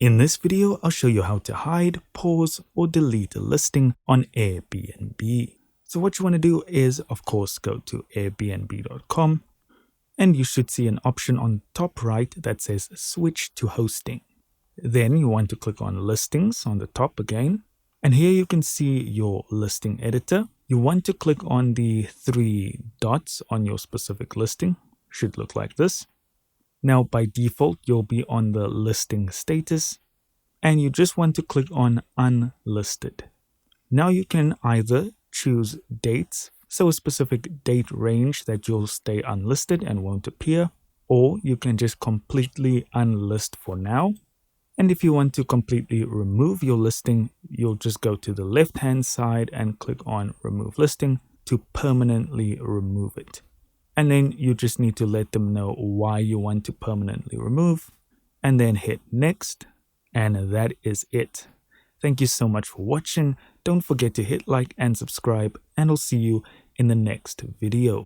In this video, I'll show you how to hide, pause, or delete a listing on Airbnb. So what you want to do is, of course, go to airbnb.com and you should see an option on top right that says switch to hosting. Then you want to click on listings on the top again. And here you can see your listing editor. You want to click on the three dots on your specific listing. Should look like this. Now, by default, you'll be on the listing status and you just want to click on unlisted. Now you can either choose dates, so a specific date range that you'll stay unlisted and won't appear, or you can just completely unlist for now. And if you want to completely remove your listing, you'll just go to the left-hand side and click on remove listing to permanently remove it. And then you just need to let them know why you want to permanently remove and then hit next. And that is it. Thank you so much for watching. Don't forget to hit like and subscribe, and I'll see you in the next video.